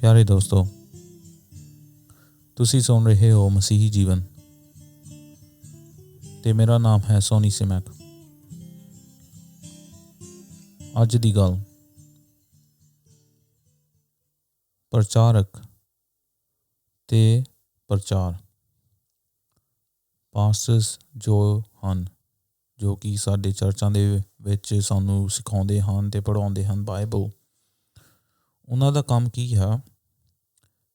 प्यारे दोस्तों, तुसी सुन रहे हो मसीही जीवन ते मेरा नाम है सोनी सिमैक। अज दी गल प्रचारक ते प्रचार। पास्टर्स जो हन जो कि साडे चर्चां दे विच सानू सिखाउंदे हन ते पढ़ाउंदे हन बाइबल, उन्हां दा काम की है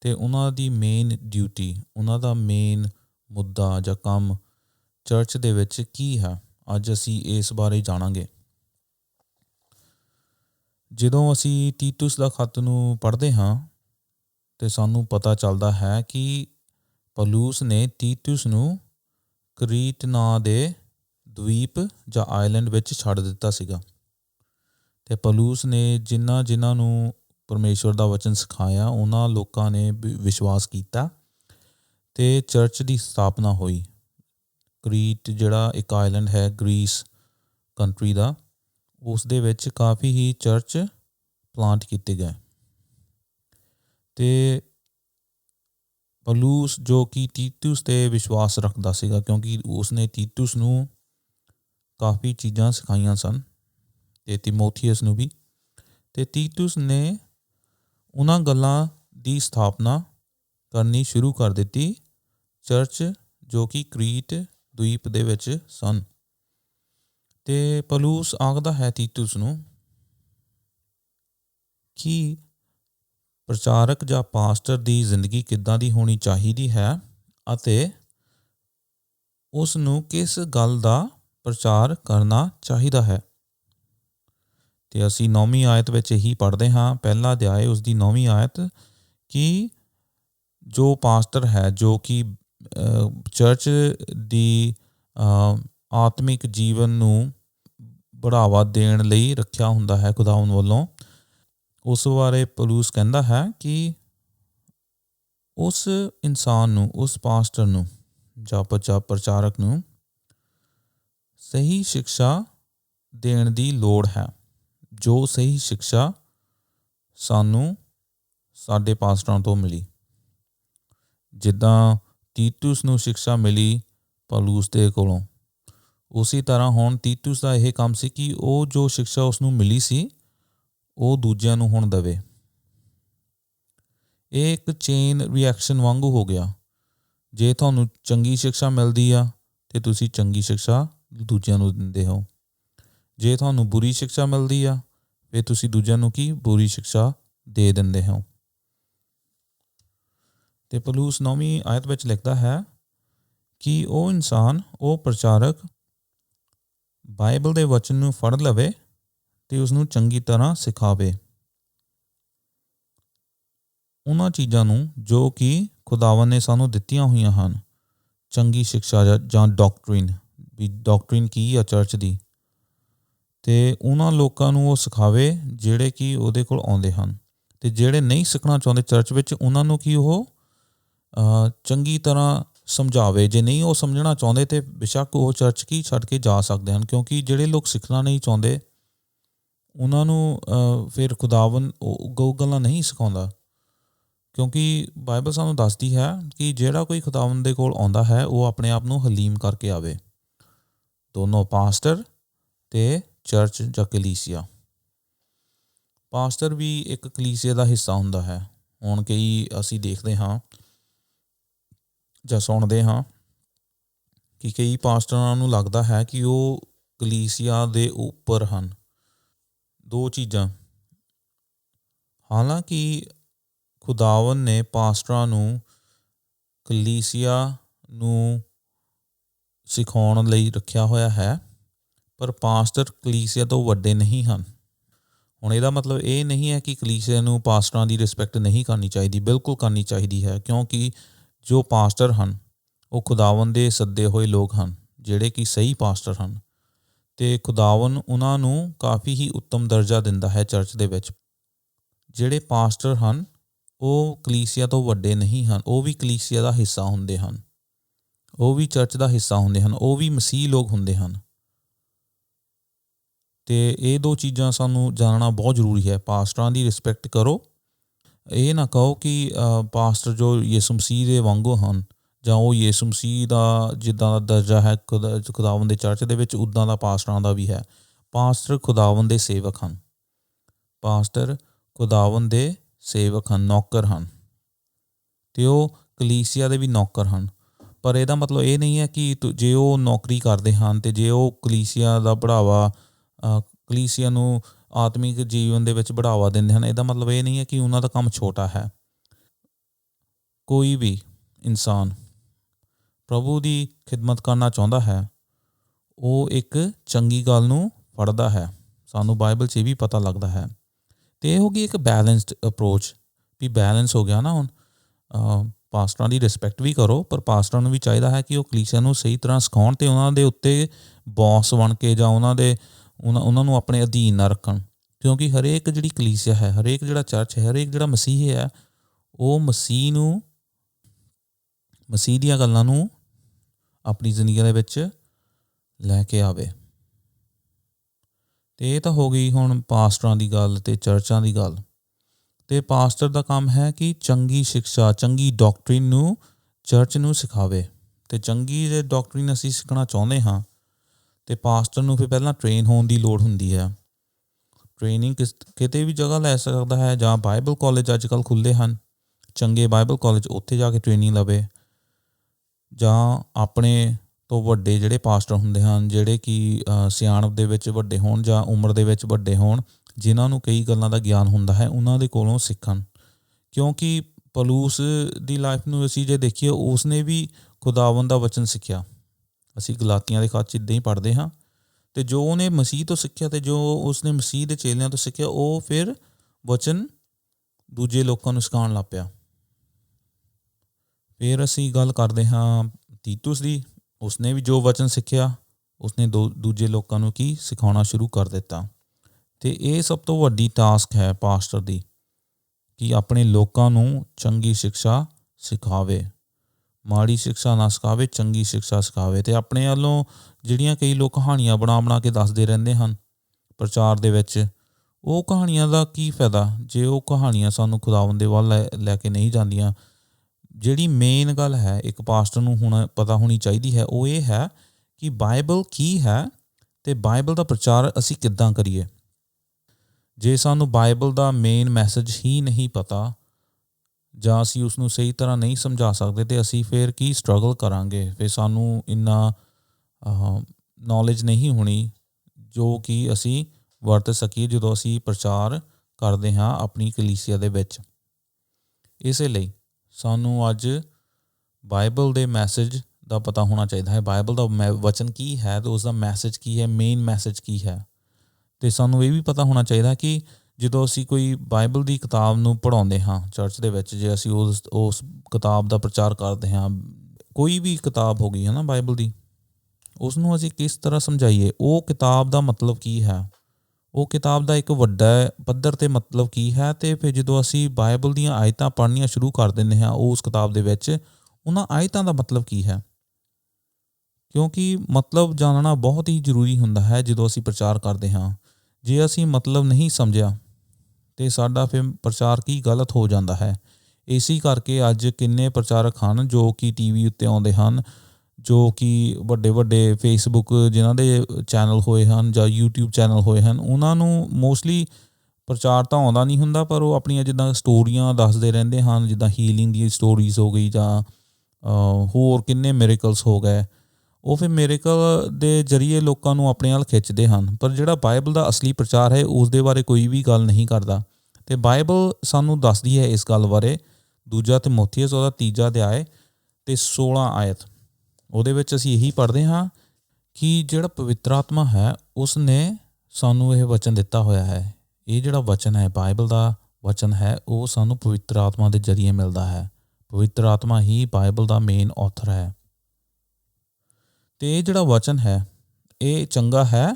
ते उन्हां दी मेन ड्यूटी, उन्हां दा मेन मुद्दा जां काम चर्च दे विच की है। अज असी इस बारे जाणांगे। जदों असी तीतुस दा खत नूं पढ़दे हां ते सानू पता चलदा है कि पौलुस ने तीतुस नूं करीत नां दे द्वीप जां आइलैंड विच छड्ड दित्ता सीगा ते पौलुस ने जिन्हां नूं परमेश्वर दा वचन सिखाया उन्हां लोकां ने विश्वास कीता ते चर्च दी स्थापना होई। करीट जिहड़ा एक आइलैंड है ग्रीस कंट्री दा, उस दे विच काफ़ी ही चर्च प्लांट कीते गए ते पौलुस जो कि तीतुस ते विश्वास रखदा सीगा क्योंकि उसने तीतुस नूं काफ़ी चीज़ां सिखाईयां सन ते तीमोथियस नूं भी, ते तीतुस ने उन्हां गल्लां दी स्थापना करनी शुरू कर दित्ती चर्च जो कि करीट द्वीप दे विच सन। ते पौलुस आखदा है तीतुस नूं कि प्रचारक जां पास्टर दी जिंदगी किद्दां दी होनी चाहिदी है अते उस नूं किस गल दा प्रचार करना चाहिदा है। ते असी 9वीं आयत विच ही पढ़दे हां, पहला अध्याय उसकी 9वीं आयत, कि जो पास्टर है जो कि चर्च दी आत्मिक जीवन नूं बढ़ावा देण लई रखिया हुंदा है खुदावन वल्लों, उस बारे पौलुस कहंदा है कि उस इंसान नूं, उस पास्टर नूं जां प्रचारक नूं सही शिक्षा देण दी लोड़ है। जो सही शिक्षा सानू साडे पास्टरां तो मिली, जिद्दां तीतुस नूं शिक्षा मिली पौलुस दे कोलों, उसी तरह हुण तीतुस दा यह काम सी कि वो जो शिक्षा उसनूं मिली सी वो दूजिआं नूं हुण दवे। ये एक चेन रिएक्शन वांगू हो गया। जे तुहानूं चंगी शिक्षा मिलदी आ ते तुसीं चंगी शिक्षा दूजिआं नूं दिंदे हो, जे तुहानूं बुरी शिक्षा मिलदी आ फिर तुसीं दूजिआं नूं की बुरी शिक्षा दे दिंदे हो। ते पौलुस 9वीं आयत विच लिखदा है कि वो इंसान, वो प्रचारक बाइबल दे वचन नूं फड़ लवे ते उसनूं चंगी तरह सिखावे उन्हां चीज़ां नूं जो कि खुदावन ने सानूं दित्तियां होईयां हन। चंगी शिक्षा जां डॉक्ट्रिन, भी डॉक्ट्रिन की आ चर्च दी, ते उन्हां लोकां नूं वो सिखावे जिहड़े कि उहदे कोल आउंदे हन, ते जिहड़े नहीं सिखना चाहुंदे चर्च विच उन्हां नूं कि ओह चंगी तरह समझावे। जे नहीं वो समझना चाहुंदे ते बेशक वो चर्च की छड्ड के जा सकदे हन, क्योंकि जिहड़े लोग सिखना नहीं चाहुंदे उन्हां नूं फिर खुदावन वो गल्लां नहीं सिखाउंदा, क्योंकि बाइबल सानूं दसदी है कि जिहड़ा कोई खुदावन दे कोल आउंदा है वो अपने आप नूं हलीम करके आवे। दोनों पास्टर ते चर्च जां कलीसिया। पास्टर भी एक कलीसिया दा हिस्सा हुंदा है। हुण कई असी देखदे हां जां सुणदे हां कि कई पास्टरां नूं लगदा है कि वो कलीसिया दे उपर हन। दो चीज़ां, हालांकि खुदावन ने पास्टरां नूं कलीसिया नूं सिखाउण लई रखिया होया है, पर पास्टर कलीसिया तो वड्डे नहीं हन। हुण इहदा मतलब ये नहीं है कि कलीसिया नूं पास्टरां दी रिस्पैक्ट नहीं करनी चाहिदी, बिल्कुल करनी चाहिदी है, क्योंकि जो पास्टर हन वो खुदावन दे सद्दे होए लोग हन जिहड़े कि सही पास्टर हन, ते खुदावन उन्हां नूं काफ़ी ही उत्तम दर्जा दिंदा है चर्च दे विच। जिहड़े पास्टर हन वो कलीसिया तो वड्डे नहीं हन, वो भी कलीसिया दा हिस्सा हुंदे हन, वो भी चर्च दा हिस्सा हुंदे हन, वो भी मसीह लोग हुंदे हन। ते ये दो चीज़ां सानूं जानना बहुत जरूरी है। पास्टरां दी रिस्पैक्ट करो ਇਹ ਨਾ ਕਹੋ ਕਿ ਪਾਸਟਰ ਜੋ ਯਿਸੂ ਮਸੀਹ ਦੇ ਵਾਂਗੂ ਹਨ, ਜਾਂ ਉਹ ਯਿਸੂ ਮਸੀਹ ਦਾ ਜਿੱਦਾਂ ਦਾ ਦਰਜਾ ਹੈ ਖੁਦਾਵੰਦ ਦੇ ਚਰਚ ਦੇ ਵਿੱਚ, ਉੱਦਾਂ ਦਾ ਪਾਸਟਰਾਂ ਦਾ ਵੀ ਹੈ। ਪਾਸਟਰ ਖੁਦਾਵੰਦ ਦੇ ਸੇਵਕ ਹਨ। ਪਾਸਟਰ ਖੁਦਾਵੰਦ ਦੇ ਸੇਵਕ ਹਨ, ਨੌਕਰ ਹਨ, ਅਤੇ ਉਹ ਕਲੀਸਿਆ ਦੇ ਵੀ ਨੌਕਰ ਹਨ। ਪਰ ਇਹਦਾ ਮਤਲਬ ਇਹ ਨਹੀਂ ਹੈ ਕਿ ਜੇ ਉਹ ਨੌਕਰੀ ਕਰਦੇ ਹਨ ਅਤੇ ਜੇ ਉਹ ਕਲੀਸਿਆ ਦਾ ਬੜਾਵਾ, ਕਲੀਸਿਆ ਨੂੰ ਆਤਮਿਕ ਜੀਵਨ ਦੇ ਵਿੱਚ ਬੜਾਵਾ ਦਿੰਦੇ ਹਨ, ਇਹਦਾ ਮਤਲਬ ਇਹ ਨਹੀਂ ਹੈ ਕਿ ਉਹਨਾਂ ਦਾ ਕੰਮ ਛੋਟਾ ਹੈ। ਕੋਈ ਵੀ ਇਨਸਾਨ ਪ੍ਰਭੂ ਦੀ ਖਿਦਮਤ ਕਰਨਾ ਚਾਹੁੰਦਾ ਹੈ, ਉਹ ਇੱਕ ਚੰਗੀ ਗੱਲ ਨੂੰ ਫੜਦਾ ਹੈ। ਸਾਨੂੰ ਬਾਈਬਲ 'ਚ ਇਹ ਵੀ ਪਤਾ ਲੱਗਦਾ ਹੈ। ਅਤੇ ਇਹ ਹੋ ਗਈ ਇੱਕ ਬੈਲੈਂਸਡ ਅਪਰੋਚ, ਵੀ ਬੈਲੈਂਸ ਹੋ ਗਿਆ ਨਾ। ਹੁਣ ਪਾਸਟਰਾਂ ਦੀ ਰਿਸਪੈਕਟ ਵੀ ਕਰੋ, ਪਰ ਪਾਸਟਰਾਂ ਨੂੰ ਵੀ ਚਾਹੀਦਾ ਹੈ ਕਿ ਉਹ ਕਲੀਸਿਆ ਨੂੰ ਸਹੀ ਤਰ੍ਹਾਂ ਸਿਖਾਉਣ ਅਤੇ ਉਹਨਾਂ ਦੇ ਉੱਤੇ ਬੌਸ ਬਣ ਕੇ ਜਾਂ ਉਹਨਾਂ ਨੂੰ ਆਪਣੇ ਅਧੀਨ ਨਾ ਰੱਖਣ। ਕਿਉਂਕਿ ਹਰੇਕ ਜਿਹੜੀ ਕਲੀਸਿਆ ਹੈ, ਹਰੇਕ ਜਿਹੜਾ ਚਰਚ ਹੈ, ਹਰੇਕ ਜਿਹੜਾ ਮਸੀਹ ਹੈ, ਉਹ ਮਸੀਹ ਦੀਆਂ ਗੱਲਾਂ ਨੂੰ ਆਪਣੀ ਜ਼ਿੰਦਗੀ ਦੇ ਵਿੱਚ ਲੈ ਕੇ ਆਵੇ। ਅਤੇ ਇਹ ਤਾਂ ਹੋ ਗਈ ਹੁਣ ਪਾਸਟਰਾਂ ਦੀ ਗੱਲ ਅਤੇ ਚਰਚਾਂ ਦੀ ਗੱਲ। ਅਤੇ ਪਾਸਟਰ ਦਾ ਕੰਮ ਹੈ ਕਿ ਚੰਗੀ ਸਿਕਸ਼ਾ, ਚੰਗੀ ਡਾਕਟਰੀਨ ਨੂੰ ਚਰਚ ਨੂੰ ਸਿਖਾਵੇ। ਅਤੇ ਚੰਗੀ ਜੇ ਡਾਕਟਰੀਨ ਅਸੀਂ ਸਿੱਖਣਾ ਚਾਹੁੰਦੇ ਹਾਂ, ਅਤੇ ਪਾਸਟਰ ਨੂੰ ਫਿਰ ਪਹਿਲਾਂ ਟ੍ਰੇਨ ਹੋਣ ਦੀ ਲੋੜ ਹੁੰਦੀ ਹੈ। ਟ੍ਰੇਨਿੰਗ ਕਿਤੇ ਵੀ ਜਗ੍ਹਾ ਲੈ ਸਕਦਾ ਹੈ, ਜਾਂ ਬਾਈਬਲ ਕਾਲਜ ਅੱਜ ਕੱਲ੍ਹ ਖੁੱਲ੍ਹੇ ਹਨ, ਚੰਗੇ ਬਾਈਬਲ ਕਾਲਜ, ਉੱਥੇ ਜਾ ਕੇ ਟ੍ਰੇਨਿੰਗ ਲਵੇ। ਜਾਂ ਆਪਣੇ ਤੋਂ ਵੱਡੇ ਜਿਹੜੇ ਪਾਸਟਰ ਹੁੰਦੇ ਹਨ, ਜਿਹੜੇ ਕਿ ਸਿਆਣਪ ਦੇ ਵਿੱਚ ਵੱਡੇ ਹੋਣ ਜਾਂ ਉਮਰ ਦੇ ਵਿੱਚ ਵੱਡੇ ਹੋਣ, ਜਿਨ੍ਹਾਂ ਨੂੰ ਕਈ ਗੱਲਾਂ ਦਾ ਗਿਆਨ ਹੁੰਦਾ ਹੈ, ਉਹਨਾਂ ਦੇ ਕੋਲੋਂ ਸਿੱਖਣ। ਕਿਉਂਕਿ ਪੌਲੁਸ ਦੀ ਲਾਈਫ ਨੂੰ ਅਸੀਂ ਜੇ ਦੇਖੀਏ, ਉਸਨੇ ਵੀ ਖੁਦਾਵੰਦ ਦਾ ਵਚਨ ਸਿੱਖਿਆ। ਅਸੀਂ ਗਲਾਤੀਆਂ ਦੇ ਖੱਤ 'ਚ ਇੱਦਾਂ ਹੀ ਪੜ੍ਹਦੇ ਹਾਂ। ਅਤੇ ਜੋ ਉਹਨੇ ਮਸੀਹ ਤੋਂ ਸਿੱਖਿਆ ਅਤੇ ਜੋ ਉਸਨੇ ਮਸੀਹ ਦੇ ਚੇਲਿਆਂ ਤੋਂ ਸਿੱਖਿਆ, ਉਹ ਫਿਰ ਵਚਨ ਦੂਜੇ ਲੋਕਾਂ ਨੂੰ ਸਿਖਾਉਣ ਲੱਗ ਪਿਆ। ਫਿਰ ਅਸੀਂ ਗੱਲ ਕਰਦੇ ਹਾਂ ਤੀਤੁਸ ਦੀ। ਉਸਨੇ ਵੀ ਜੋ ਵਚਨ ਸਿੱਖਿਆ, ਉਸਨੇ ਦੂਜੇ ਲੋਕਾਂ ਨੂੰ ਕੀ ਸਿਖਾਉਣਾ ਸ਼ੁਰੂ ਕਰ ਦਿੱਤਾ। ਅਤੇ ਇਹ ਸਭ ਤੋਂ ਵੱਡੀ ਟਾਸਕ ਹੈ ਪਾਸਟਰ ਦੀ, ਕਿ ਆਪਣੇ ਲੋਕਾਂ ਨੂੰ ਚੰਗੀ ਸਿਕਸ਼ਾ ਸਿਖਾਵੇ। ਮਾੜੀ ਸਿਕਸ਼ਾ ਨਾ ਸਿਖਾਵੇ, ਚੰਗੀ ਸਿਕਸ਼ਾ ਸਿਖਾਵੇ। ਅਤੇ ਆਪਣੇ ਵੱਲੋਂ ਜਿਹੜੀਆਂ ਕਈ ਲੋਕ ਕਹਾਣੀਆਂ ਬਣਾ ਕੇ ਦੱਸਦੇ ਰਹਿੰਦੇ ਹਨ ਪ੍ਰਚਾਰ ਦੇ ਵਿੱਚ, ਉਹ ਕਹਾਣੀਆਂ ਦਾ ਕੀ ਫਾਇਦਾ ਜੇ ਉਹ ਕਹਾਣੀਆਂ ਸਾਨੂੰ ਖੁਦਾਵੰਦ ਦੇ ਵੱਲ ਲੈ ਕੇ ਨਹੀਂ ਜਾਂਦੀਆਂ। ਜਿਹੜੀ ਮੇਨ ਗੱਲ ਹੈ ਇੱਕ ਪਾਸਟਰ ਨੂੰ ਹੁਣ ਪਤਾ ਹੋਣੀ ਚਾਹੀਦੀ ਹੈ, ਉਹ ਇਹ ਹੈ ਕਿ ਬਾਈਬਲ ਕੀ ਹੈ ਅਤੇ ਬਾਈਬਲ ਦਾ ਪ੍ਰਚਾਰ ਅਸੀਂ ਕਿੱਦਾਂ ਕਰੀਏ। ਜੇ ਸਾਨੂੰ ਬਾਈਬਲ ਦਾ ਮੇਨ ਮੈਸੇਜ ਹੀ ਨਹੀਂ ਪਤਾ, ਜਾਂ ਅਸੀਂ ਉਸਨੂੰ ਸਹੀ ਤਰ੍ਹਾਂ ਨਹੀਂ ਸਮਝਾ ਸਕਦੇ, ਅਤੇ ਅਸੀਂ ਫਿਰ ਕੀ ਸਟਰਗਲ ਕਰਾਂਗੇ। ਫਿਰ ਸਾਨੂੰ ਇੰਨਾ ਨੌਲੇਜ ਨਹੀਂ ਹੋਣੀ ਜੋ ਕਿ ਅਸੀਂ ਵਰਤ ਸਕੀਏ ਜਦੋਂ ਅਸੀਂ ਪ੍ਰਚਾਰ ਕਰਦੇ ਹਾਂ ਆਪਣੀ ਕਲੀਸਿਆ ਦੇ ਵਿੱਚ। ਇਸੇ ਲਈ ਸਾਨੂੰ ਅੱਜ ਬਾਈਬਲ ਦੇ ਮੈਸੇਜ ਦਾ ਪਤਾ ਹੋਣਾ ਚਾਹੀਦਾ ਹੈ। ਬਾਈਬਲ ਦਾ ਵਚਨ ਕੀ ਹੈ ਅਤੇ ਉਸਦਾ ਮੈਸੇਜ ਕੀ ਹੈ, ਮੇਨ ਮੈਸੇਜ ਕੀ ਹੈ। ਅਤੇ ਸਾਨੂੰ ਇਹ ਵੀ ਪਤਾ ਹੋਣਾ ਚਾਹੀਦਾ ਕਿ ਜਦੋਂ ਅਸੀਂ ਕੋਈ ਬਾਈਬਲ ਦੀ ਕਿਤਾਬ ਨੂੰ ਪੜ੍ਹਾਉਂਦੇ ਹਾਂ ਚਰਚ ਦੇ ਵਿੱਚ, ਜੇ ਅਸੀਂ ਉਸ ਕਿਤਾਬ ਦਾ ਪ੍ਰਚਾਰ ਕਰਦੇ ਹਾਂ, ਕੋਈ ਵੀ ਕਿਤਾਬ ਹੋ ਗਈ ਹੈ ਨਾ ਬਾਈਬਲ ਦੀ, ਉਸਨੂੰ ਅਸੀਂ ਕਿਸ ਤਰ੍ਹਾਂ ਸਮਝਾਈਏ। ਉਹ ਕਿਤਾਬ ਦਾ ਮਤਲਬ ਕੀ ਹੈ, ਉਹ ਕਿਤਾਬ ਦਾ ਇੱਕ ਵੱਡਾ ਪੱਧਰ 'ਤੇ ਮਤਲਬ ਕੀ ਹੈ। ਅਤੇ ਫਿਰ ਜਦੋਂ ਅਸੀਂ ਬਾਈਬਲ ਦੀਆਂ ਆਇਤਾਂ ਪੜ੍ਹਨੀਆਂ ਸ਼ੁਰੂ ਕਰ ਦਿੰਦੇ ਹਾਂ ਉਸ ਕਿਤਾਬ ਦੇ ਵਿੱਚ, ਉਹਨਾਂ ਆਇਤਾਂ ਦਾ ਮਤਲਬ ਕੀ ਹੈ। ਕਿਉਂਕਿ ਮਤਲਬ ਜਾਣਨਾ ਬਹੁਤ ਹੀ ਜ਼ਰੂਰੀ ਹੁੰਦਾ ਹੈ ਜਦੋਂ ਅਸੀਂ ਪ੍ਰਚਾਰ ਕਰਦੇ ਹਾਂ। ਜੇ ਅਸੀਂ ਮਤਲਬ ਨਹੀਂ ਸਮਝਿਆ ਅਤੇ ਸਾਡਾ ਫਿਰ ਪ੍ਰਚਾਰ ਕੀ ਗਲਤ ਹੋ ਜਾਂਦਾ ਹੈ। ਇਸੇ ਕਰਕੇ ਅੱਜ ਕਿੰਨੇ ਪ੍ਰਚਾਰਕ ਹਨ ਜੋ ਕਿ TV ਉੱਤੇ ਆਉਂਦੇ ਹਨ, ਜੋ ਕਿ ਵੱਡੇ ਵੱਡੇ ਫੇਸਬੁੱਕ ਜਿਨ੍ਹਾਂ ਦੇ ਚੈਨਲ ਹੋਏ ਹਨ ਜਾਂ YouTube ਚੈਨਲ ਹੋਏ ਹਨ, ਉਹਨਾਂ ਨੂੰ ਮੋਸਟਲੀ ਪ੍ਰਚਾਰ ਤਾਂ ਆਉਂਦਾ ਨਹੀਂ ਹੁੰਦਾ, ਪਰ ਉਹ ਆਪਣੀਆਂ ਜਿੱਦਾਂ ਸਟੋਰੀਆਂ ਦੱਸਦੇ ਰਹਿੰਦੇ ਹਨ, ਜਿੱਦਾਂ ਹੀਲਿੰਗ ਦੀ ਸਟੋਰੀਜ਼ ਹੋ ਗਈ ਜਾਂ ਹੋਰ ਕਿੰਨੇ ਮਿਰੇਕਲਸ ਹੋ ਗਏ। ਉਹ ਫਿਰ ਮਿਰੇਕਲ ਦੇ ਜ਼ਰੀਏ ਲੋਕਾਂ ਨੂੰ ਆਪਣੇ ਵੱਲ ਖਿੱਚਦੇ ਹਨ, ਪਰ ਜਿਹੜਾ ਬਾਈਬਲ ਦਾ ਅਸਲੀ ਪ੍ਰਚਾਰ ਹੈ ਉਸ ਦੇ ਬਾਰੇ ਕੋਈ ਵੀ ਗੱਲ ਨਹੀਂ ਕਰਦਾ। ਅਤੇ ਬਾਈਬਲ ਸਾਨੂੰ ਦੱਸਦੀ ਹੈ ਇਸ ਗੱਲ ਬਾਰੇ। 2 ਤਿਮੋਥੀਅਸ ਉਹਦਾ 3 ਅਧਿਆਇ ਅਤੇ 16 ਆਇਤ, ਉਹਦੇ ਵਿੱਚ ਅਸੀਂ ਇਹੀ ਪੜ੍ਹਦੇ ਹਾਂ ਕਿ ਜਿਹੜਾ ਪਵਿੱਤਰ ਆਤਮਾ ਹੈ ਉਸ ਨੇ ਸਾਨੂੰ ਇਹ ਵਚਨ ਦਿੱਤਾ ਹੋਇਆ ਹੈ। ਇਹ ਜਿਹੜਾ ਵਚਨ ਹੈ, ਬਾਈਬਲ ਦਾ ਵਚਨ ਹੈ, ਉਹ ਸਾਨੂੰ ਪਵਿੱਤਰ ਆਤਮਾ ਦੇ ਜ਼ਰੀਏ ਮਿਲਦਾ ਹੈ। ਪਵਿੱਤਰ ਆਤਮਾ ਹੀ ਬਾਈਬਲ ਦਾ ਮੇਨ ਆਥਰ ਹੈ। ਅਤੇ ਇਹ ਜਿਹੜਾ ਵਚਨ ਹੈ, ਇਹ ਚੰਗਾ ਹੈ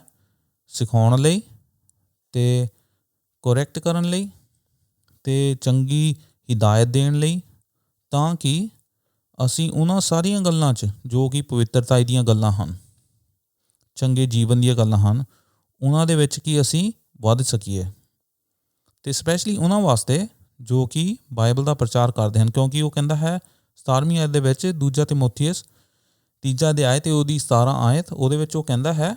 ਸਿਖਾਉਣ ਲਈ ਅਤੇ ਕਰੈਕਟ ਕਰਨ ਲਈ ਅਤੇ ਚੰਗੀ ਹਿਦਾਇਤ ਦੇਣ ਲਈ, ਤਾਂ ਕਿ ਅਸੀਂ ਉਹਨਾਂ ਸਾਰੀਆਂ ਗੱਲਾਂ 'ਚ ਜੋ ਕਿ ਪਵਿੱਤਰਤਾ ਦੀਆਂ ਗੱਲਾਂ ਹਨ, ਚੰਗੇ ਜੀਵਨ ਦੀਆਂ ਗੱਲਾਂ ਹਨ, ਉਹਨਾਂ ਦੇ ਵਿੱਚ ਕਿ ਅਸੀਂ ਵੱਧ ਸਕੀਏ। ਅਤੇ ਸਪੈਸ਼ਲੀ ਉਹਨਾਂ ਵਾਸਤੇ ਜੋ ਕਿ ਬਾਈਬਲ ਦਾ ਪ੍ਰਚਾਰ ਕਰਦੇ ਹਨ, ਕਿਉਂਕਿ ਉਹ ਕਹਿੰਦਾ ਹੈ 17ਵੀਂ ਆਇਤ ਦੇ ਵਿੱਚ, ਦੂਜਾ ਤਿਮੋਥੀਅਸ 3 ਅਧਿਆਇ ਤੇ ਉਹਦੀ 17 ਆਇਤ, ਉਹਦੇ ਵਿੱਚ ਉਹ ਕਹਿੰਦਾ ਹੈ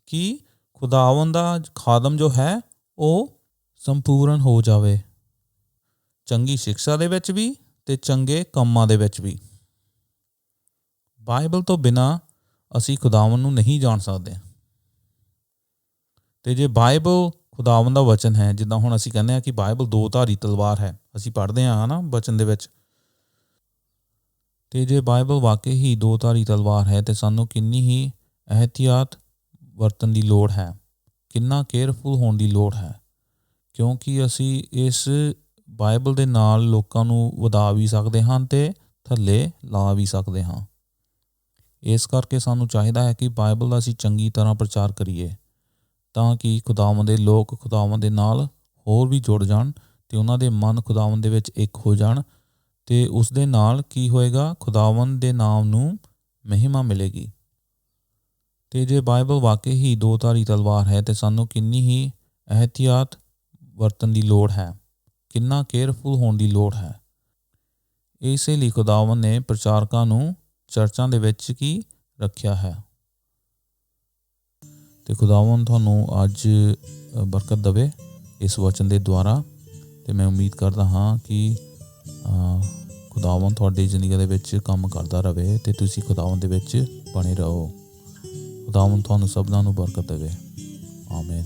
ਕਿ ਖੁਦਾਵੰਦ ਦਾ ਖਾਦਮ ਜੋ ਹੈ ਉਹ ਸੰਪੂਰਨ ਹੋ ਜਾਵੇ, ਚੰਗੀ ਸਿੱਖਿਆ ਦੇ ਵਿੱਚ ਵੀ ਤੇ ਚੰਗੇ ਕੰਮਾਂ ਦੇ ਵਿੱਚ ਵੀ। ਬਾਈਬਲ ਤੋਂ ਬਿਨਾਂ ਅਸੀਂ ਖੁਦਾਵੰਦ ਨੂੰ ਨਹੀਂ ਜਾਣ ਸਕਦੇ। ਤੇ ਜੇ ਬਾਈਬਲ ਖੁਦਾਵੰਦ ਦਾ ਵਚਨ ਹੈ, ਜਿੱਦਾਂ ਹੁਣ ਅਸੀਂ ਕਹਿੰਦੇ ਹਾਂ ਕਿ ਬਾਈਬਲ 2 ਧਾਰੀ ਤਲਵਾਰ ਹੈ, ਅਸੀਂ ਪੜ੍ਹਦੇ ਹਾਂ ਨਾ ਵਚਨ ਦੇ ਵਿੱਚ, ਤੇ ਜੇ ਬਾਈਬਲ ਵਾਕਈ ਹੀ 2 ਧਾਰੀ ਤਲਵਾਰ ਹੈ ਤੇ ਸਾਨੂੰ ਕਿੰਨੀ ਹੀ ਇਹਤਿਆਤ ਵਰਤਣ ਦੀ ਲੋੜ ਹੈ, ਕਿੰਨਾ ਕੇਅਰਫੁਲ ਹੋਣ ਦੀ ਲੋੜ ਹੈ, ਕਿਉਂਕਿ ਅਸੀਂ ਇਸ ਬਾਈਬਲ ਦੇ ਨਾਲ ਲੋਕਾਂ ਨੂੰ ਵਧਾ ਵੀ ਸਕਦੇ ਹਾਂ ਤੇ ਥੱਲੇ ਲਾ ਵੀ ਸਕਦੇ ਹਾਂ। ਇਸ ਕਰਕੇ ਸਾਨੂੰ ਚਾਹੀਦਾ ਹੈ ਕਿ ਬਾਈਬਲ ਦਾ ਅਸੀਂ ਚੰਗੀ ਤਰ੍ਹਾਂ ਪ੍ਰਚਾਰ ਕਰੀਏ, ਤਾਂ ਕਿ ਖੁਦਾਵੰਦ ਦੇ ਲੋਕ ਖੁਦਾਵੰਦ ਦੇ ਨਾਲ ਹੋਰ ਵੀ ਜੁੜ ਜਾਣ ਅਤੇ ਉਹਨਾਂ ਦੇ ਮਨ ਖੁਦਾਵੰਦ ਦੇ ਵਿੱਚ ਇੱਕ ਹੋ ਜਾਣ, ਅਤੇ ਉਸ ਦੇ ਨਾਲ ਕੀ ਹੋਏਗਾ, ਖੁਦਾਵੰਦ ਦੇ ਨਾਮ ਨੂੰ ਮਹਿਮਾ ਮਿਲੇਗੀ। ਅਤੇ ਜੇ ਬਾਈਬਲ ਵਾਕਈ ਹੀ 2 ਧਾਰੀ ਤਲਵਾਰ ਹੈ ਤੇ ਸਾਨੂੰ ਕਿੰਨੀ ਹੀ ਇਹਤਿਆਤ ਵਰਤਣ ਦੀ ਲੋੜ ਹੈ, ਕਿੰਨਾ ਕੇਅਰਫੁਲ ਹੋਣ ਦੀ ਲੋੜ ਹੈ। ਇਸੇ ਲਈ ਖੁਦਾਵੰਦ ਨੇ ਪ੍ਰਚਾਰਕਾਂ ਨੂੰ ਚਰਚਾਂ ਦੇ ਵਿੱਚ ਕੀ ਰੱਖਿਆ ਹੈ। ਅਤੇ ਖੁਦਾਵੰਦ ਤੁਹਾਨੂੰ ਅੱਜ ਬਰਕਤ ਦੇਵੇ ਇਸ ਵਚਨ ਦੇ ਦੁਆਰਾ, ਅਤੇ ਮੈਂ ਉਮੀਦ ਕਰਦਾ ਹਾਂ ਕਿ ਖੁਦਾਵੰਦ ਤੁਹਾਡੀ ਜ਼ਿੰਦਗੀ ਦੇ ਵਿੱਚ ਕੰਮ ਕਰਦਾ ਰਹੇ ਅਤੇ ਤੁਸੀਂ ਖੁਦਾਵੰਦ ਦੇ ਵਿੱਚ ਬਣੇ ਰਹੋ। ਖੁਦਾਵੰਦ ਤੁਹਾਨੂੰ ਸਭਨਾਂ ਨੂੰ ਬਰਕਤ ਦੇਵੇ। ਆਮੀਨ।